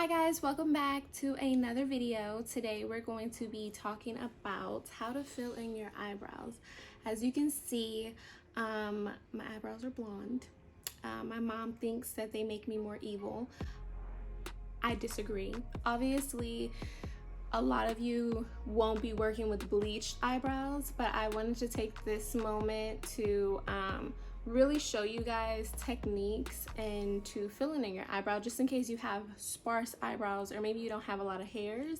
Hi guys, welcome back to another video. Today we're going to be talking about how to fill in your eyebrows. As you can see, my eyebrows are blonde. My mom thinks that they make me more evil. I disagree. Obviously, a lot of you won't be working with bleached eyebrows, but I wanted to take this moment to really show you guys techniques and to fill in your eyebrow, just in case you have sparse eyebrows or maybe you don't have a lot of hairs.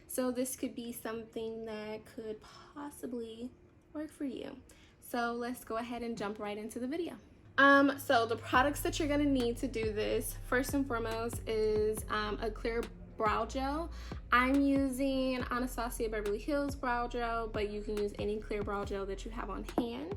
So this could be something that could possibly work for you. So let's go ahead and jump right into the video. So the products that you're gonna need to do this, first and foremost, is a clear brow gel. I'm using Anastasia Beverly Hills brow gel, but you can use any clear brow gel that you have on hand.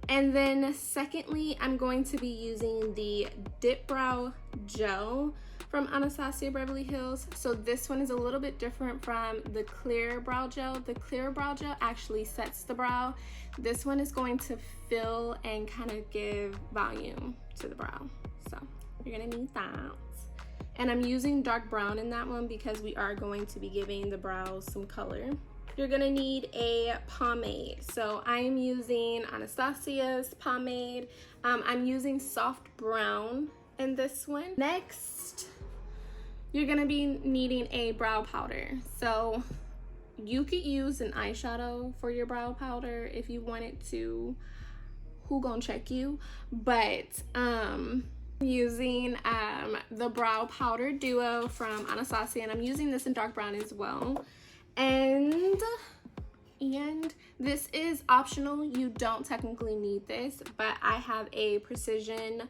And then secondly, I'm going to be using the Dip Brow Gel from Anastasia Beverly Hills. So this one is a little bit different from the clear brow gel. The clear brow gel actually sets the brow. This one is going to fill and kind of give volume to the brow. So you're gonna need that. And I'm using dark brown in that one because we are going to be giving the brows some color. You're gonna need a pomade. So I'm using Anastasia's pomade. I'm using soft brown in this one. Next, you're gonna be needing a brow powder. So you could use an eyeshadow for your brow powder if you wanted to. Who gonna check you? But using the brow powder duo from Anastasia, and I'm using this in dark brown as well. And this is optional. You don't technically need this, but I have a precision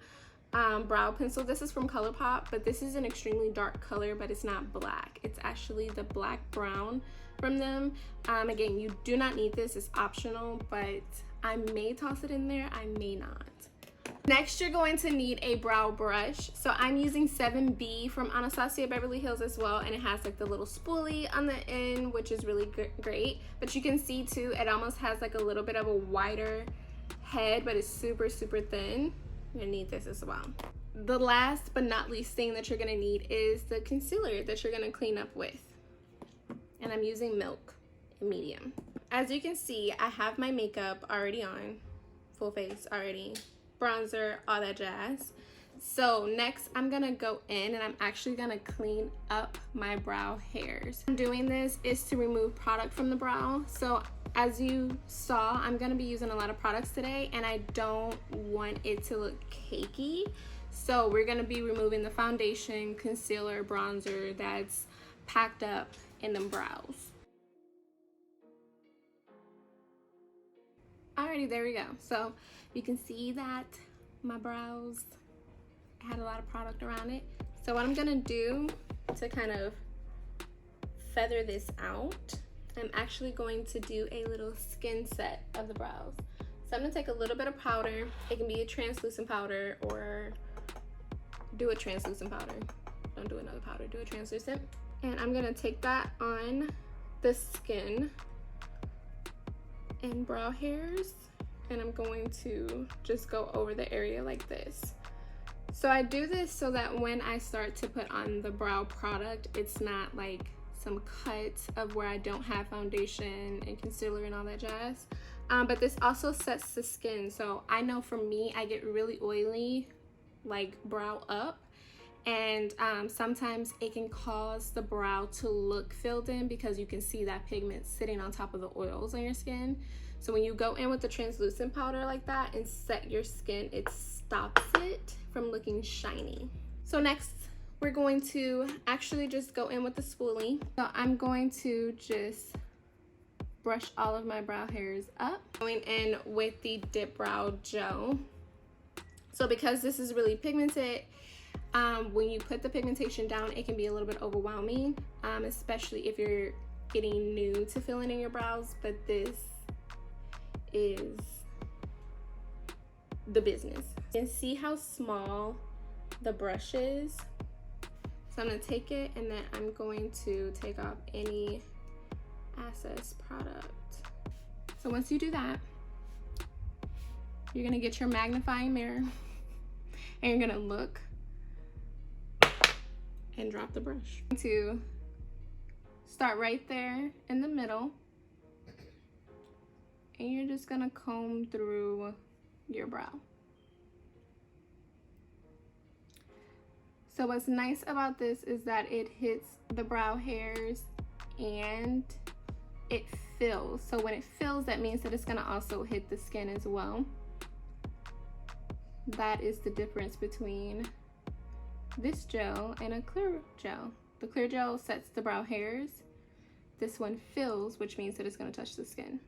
brow pencil. This is from ColourPop, but this is an extremely dark color, but it's not black. It's actually the black brown from them. Again, you do not need this. It's optional, but I may toss it in there. I may not. Next, you're going to need a brow brush. So I'm using 7B from Anastasia Beverly Hills as well, and it has like the little spoolie on the end, which is really great. But you can see too, it almost has like a little bit of a wider head, but it's super thin. You're gonna need this as well. The last but not least thing that you're gonna need is the concealer that you're gonna clean up with. And I'm using Milk in medium. As you can see, I have my makeup already on, full face already. Bronzer, all that jazz. So next I'm gonna go in and I'm actually gonna clean up my brow hairs. I'm doing this is to remove product from the brow. So as you saw, I'm gonna be using a lot of products today and I don't want it to look cakey. So we're gonna be removing the foundation, concealer, bronzer that's packed up in them brows. Alrighty, there we go. So you can see that my brows had a lot of product around it. So what I'm gonna do to kind of feather this out, I'm actually going to do a little skin set of the brows. So I'm gonna take a little bit of powder. It can be a translucent powder or do a translucent powder. Don't do another powder, do a translucent. And I'm gonna take that on the skin and brow hairs, and I'm going to just go over the area like this. So I do this so that when I start to put on the brow product, it's not like some cut of where I don't have foundation and concealer and all that jazz. But this also sets the skin. So I know for me, I get really oily, like brow up, and sometimes it can cause the brow to look filled in because you can see that pigment sitting on top of the oils on your skin. So when you go in with the translucent powder like that and set your skin, it stops it from looking shiny. So next, we're going to actually just go in with the spoolie. So I'm going to just brush all of my brow hairs up. Going in with the Dip Brow Gel. So because this is really pigmented, when you put the pigmentation down, it can be a little bit overwhelming, especially if you're getting new to filling in your brows, but this is the business. You can see how small the brush is. So I'm gonna take it and then I'm going to take off any excess product. So once you do that, you're gonna get your magnifying mirror and you're gonna look and drop the brush. To start right there in the middle, and you're just gonna comb through your brow. So what's nice about this is that it hits the brow hairs and it fills. So when it fills, that means that it's gonna also hit the skin as well. That is the difference between this gel and a clear gel. The clear gel sets the brow hairs. This one fills, which means that it's gonna touch the skin.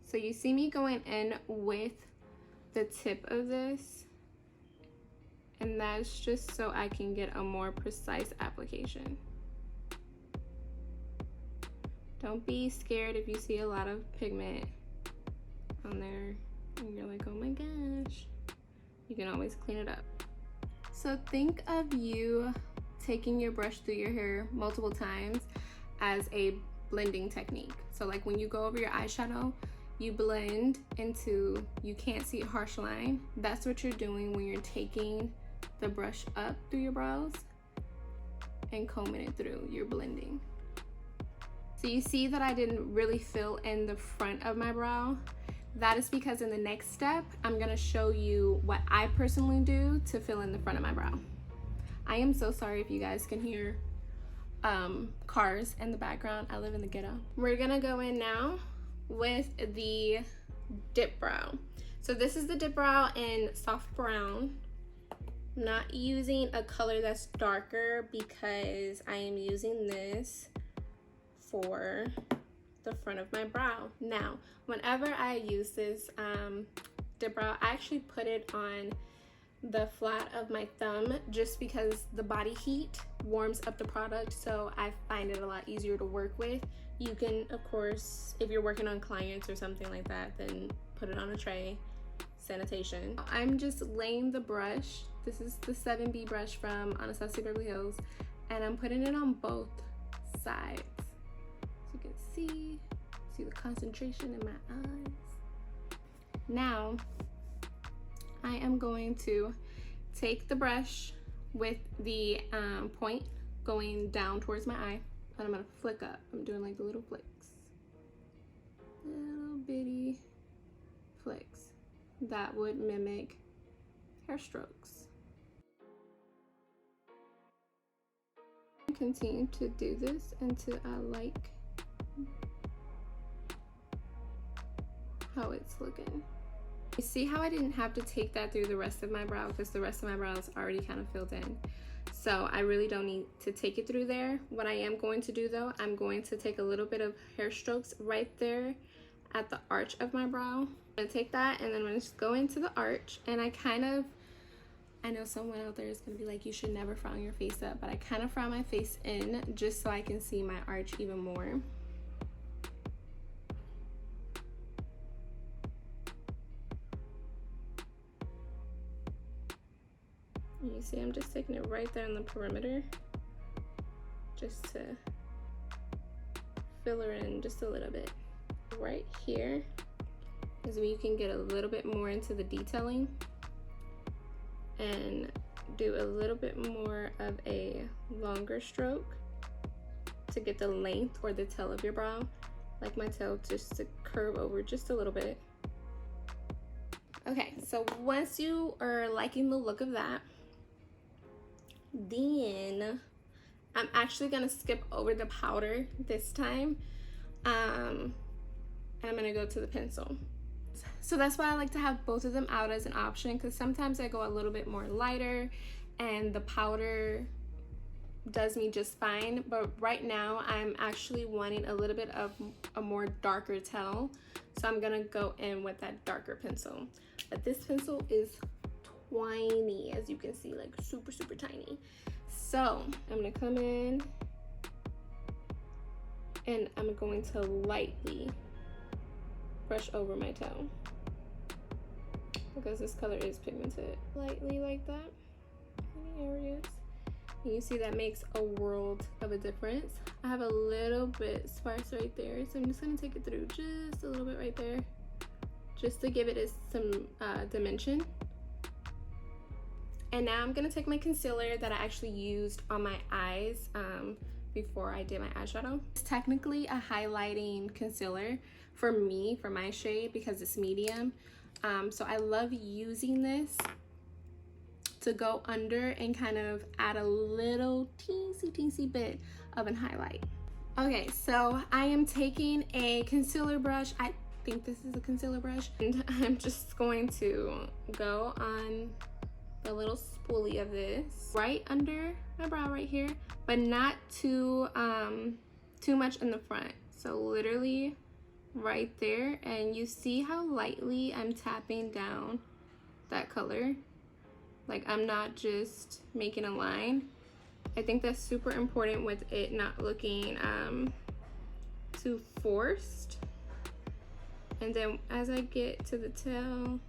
So you see me going in with the tip of this, and that's just so I can get a more precise application. Don't be scared if you see a lot of pigment on there and you're like, oh my gosh. You can always clean it up. So think of you taking your brush through your hair multiple times as a blending technique. So like when you go over your eyeshadow, you blend into, you can't see a harsh line. That's what you're doing when you're taking the brush up through your brows and combing it through. You're blending. So you see that I didn't really fill in the front of my brow. That is because in the next step, I'm gonna show you what I personally do to fill in the front of my brow. I am so sorry if you guys can hear cars in the background. I live in the ghetto. We're gonna go in now with the dip brow. So this is the dip brow in soft brown. I'm not using a color that's darker because I am using this for the front of my brow. Now, whenever I use this dip brow, I actually put it on the flat of my thumb just because the body heat warms up the product, so I find it a lot easier to work with. You can, of course, if you're working on clients or something like that, then put it on a tray, sanitation. I'm just laying the brush. This is the 7B brush from Anastasia Beverly Hills, and I'm putting it on both sides. So you can see the concentration in my eyes. Now, I am going to take the brush with the point going down towards my eye, and I'm gonna flick up. I'm doing like the little flicks. Little bitty flicks. That would mimic hair strokes. Continue to do this until I like how it's looking. You see how I didn't have to take that through the rest of my brow because the rest of my brow is already kind of filled in. So I really don't need to take it through there. What I am going to do though, I'm going to take a little bit of hair strokes right there at the arch of my brow. I'm gonna take that and then I'm gonna just go into the arch, and I know someone out there is gonna be like, you should never frown your face up, but I kind of frown my face in just so I can see my arch even more. You see, I'm just taking it right there in the perimeter just to fill her in just a little bit. Right here is where you can get a little bit more into the detailing and do a little bit more of a longer stroke to get the length or the tail of your brow, like my tail, just to curve over just a little bit. Okay, so once you are liking the look of that, then I'm actually gonna skip over the powder this time, and I'm gonna go to the pencil. So that's why I like to have both of them out as an option, because sometimes I go a little bit more lighter and the powder does me just fine, but right now I'm actually wanting a little bit of a more darker tail, so I'm gonna go in with that darker pencil. But this pencil is tiny, as you can see, like super tiny. So I'm gonna come in and I'm going to lightly brush over my toe because this color is pigmented. Lightly like that, any areas. And you see that makes a world of a difference. I have a little bit sparse right there, so I'm just gonna take it through just a little bit right there, just to give it some dimension. And now I'm gonna take my concealer that I actually used on my eyes before I did my eyeshadow. It's technically a highlighting concealer for me, for my shade, because it's medium. So I love using this to go under and kind of add a little teensy bit of a highlight. Okay, so I am taking a concealer brush. I think this is a concealer brush. And I'm just going to go on the little spoolie of this right under my brow right here, but not too much in the front. So literally right there, and you see how lightly I'm tapping down that color. Like, I'm not just making a line. I think that's super important with it not looking too forced. And then as I get to the tail,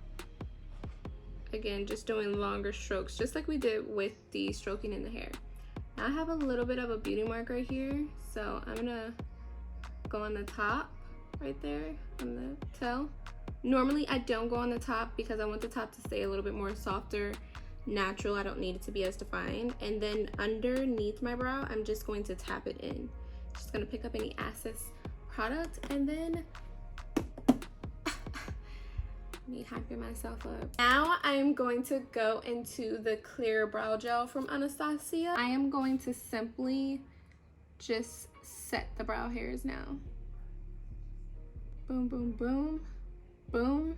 again, just doing longer strokes, just like we did with the stroking in the hair. Now I have a little bit of a beauty mark right here, so I'm gonna go on the top right there on the tail. Normally I don't go on the top because I want the top to stay a little bit more softer, natural. I don't need it to be as defined. And then underneath my brow, I'm just going to tap it in. Just gonna pick up any excess product and then me hyping myself up. Now I'm going to go into the clear brow gel from Anastasia. I am going to simply just set the brow hairs now. Boom, boom, boom, boom,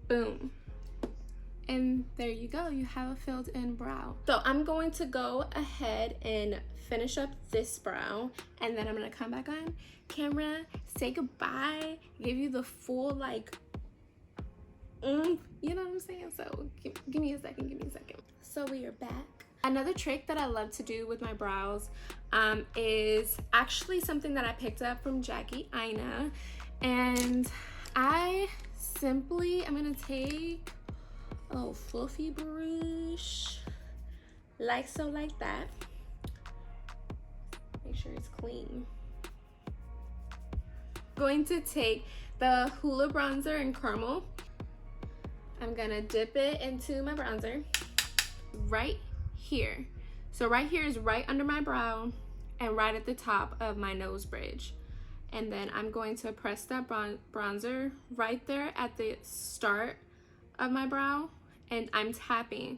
boom. And there you go, you have a filled in brow. So I'm going to go ahead and finish up this brow, and then I'm gonna come back on camera, say goodbye, give you the full like, you know what I'm saying? So give me a second, So we are back. Another trick that I love to do with my brows is actually something that I picked up from Jackie Aina. And I'm gonna take a little fluffy brush, like so, like that. Make sure it's clean. Going to take the Hoola bronzer in Caramel. I'm gonna dip it into my bronzer right here. So right here is right under my brow and right at the top of my nose bridge. And then I'm going to press that bronzer right there at the start of my brow, and I'm tapping.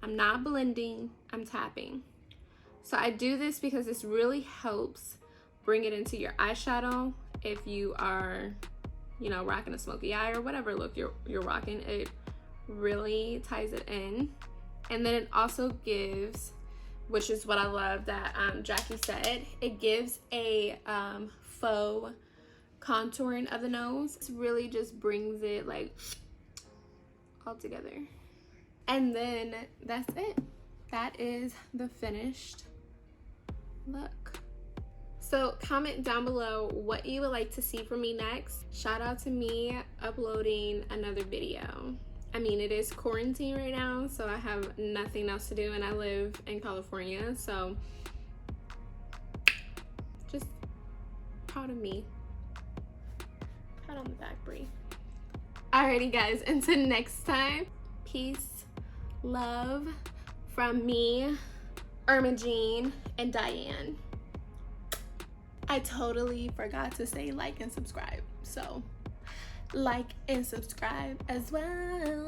I'm not blending, I'm tapping. So I do this because this really helps bring it into your eyeshadow. If you are, you know, rocking a smoky eye or whatever look you're rocking, it really ties it in. And then it also gives, which is what I love that Jackie said, it gives a faux contouring of the nose. It really just brings it like all together. And then that's it. That is the finished look. So comment down below what you would like to see from me next. Shout out to me uploading another video. I mean, it is quarantine right now, so I have nothing else to do, and I live in California, so just proud of me. Pat on the back, Brie. Alrighty guys, until next time, peace, love from me, Irma Jean, and Diane. I totally forgot to say like and subscribe, so like and subscribe as well.